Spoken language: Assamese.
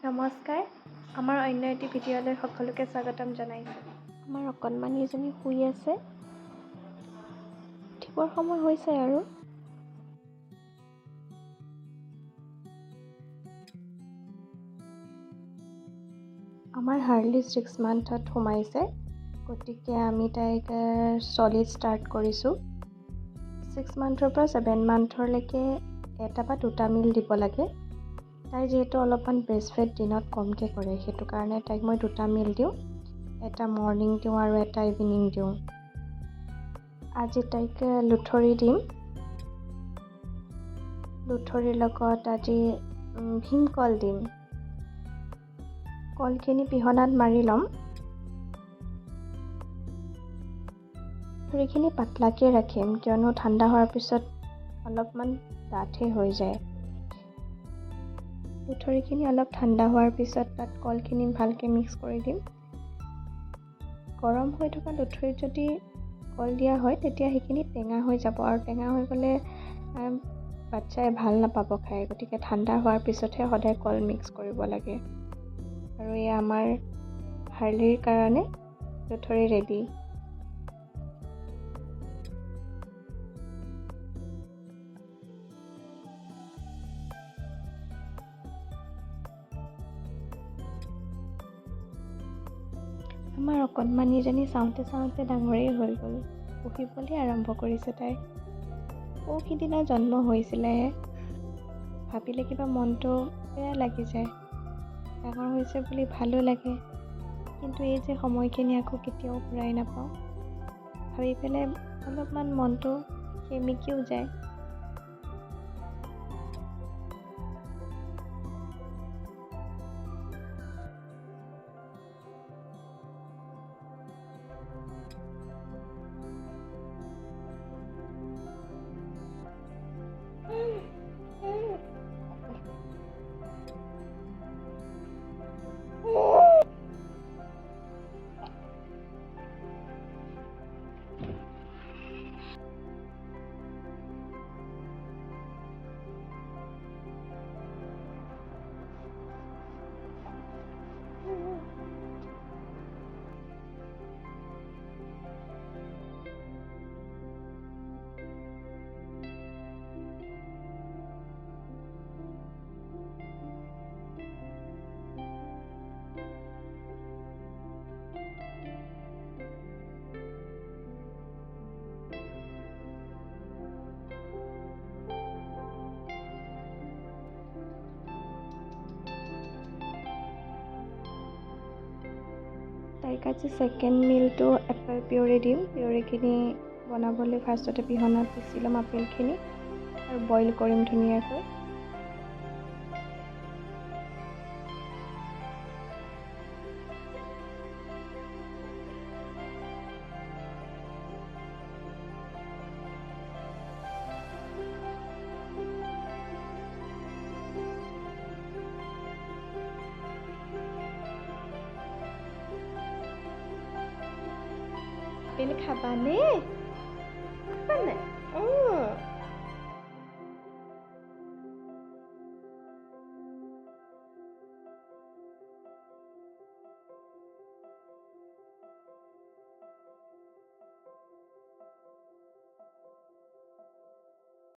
নমস্কাৰ, আমাৰ অন্য এটি ভিডিঅ'লৈ সকলোকে স্বাগতম জনাইছোঁ। আমাৰ অকণমানি এজনী শুই আছে। উঠিবৰ সময় হৈছে আৰু। আমাৰ হাৰ্লি 6 মান্থত সোমাইছে, গতিকে আমি তাইক চলিড ষ্টাৰ্ট কৰিছোঁ। 6 মান্থৰ পৰা 7 মান্থৰলৈকে এটা বা দুটা মিল দিব লাগে। তাই যিহেতু অলপমান ব্ৰেষ্টফিড দিনত কমকৈ কৰে, সেইটো কাৰণে তাইক মই দুটা মিল দিওঁ। এটা মৰ্ণিং দিওঁ আৰু এটা ইভিনিং দিওঁ। আজি তাইক লুথৰি দিম। লুথৰিৰ লগত আজি ভীমকল দিম। কলখিনি পিহনাত মাৰি ল'ম। লুথৰিখিনি পাতলাকৈ ৰাখিম, কিয়নো ঠাণ্ডা হোৱাৰ পিছত অলপমান ডাঠে হৈ যায়। লুথৰিখিনি অলপ ঠাণ্ডা হোৱাৰ পিছত তাত কলখিনি ভালকৈ মিক্স কৰি দিম। গৰম হৈ থকা লুথৰিত যদি কল দিয়া হয়, তেতিয়া সেইখিনি টেঙা হৈ যাব, আৰু টেঙা হৈ গ'লে বাচ্ছাই ভাল নাপাব খাই। গতিকে ঠাণ্ডা হোৱাৰ পিছতহে সদায় কল মিক্স কৰিব লাগে। আৰু এয়া আমাৰ হাৰ্লিৰ কাৰণে লুথৰি ৰেডি। আমাৰ অকণমানিজনী চাওঁতে চাওঁতে ডাঙৰেই হৈ গ'ল। পঢ়িবলৈ আৰম্ভ কৰিছে তাই। সিদিনা জন্ম হৈছিলেহে। ভাবিলে কিবা মনটো বেয়া লাগি যায়। ডাঙৰ হৈছে বুলি ভালো লাগে, কিন্তু এই যে সময়খিনি আকৌ কেতিয়াও ঘূৰাই নাপাওঁ, ভাবি পেলাই অলপমান মনটো সেমেকিও যায়। তাইক আজি ছেকেণ্ড মিলটো এপল পিউৰি দিম। পিউৰিখিনি বনাবলৈ ফাৰ্ষ্টতে পিহনাত পিচি ল'ম আপেলখিনি আৰু বইল কৰিম ধুনীয়াকৈ। আপেল খাবানে? খাবা নাই?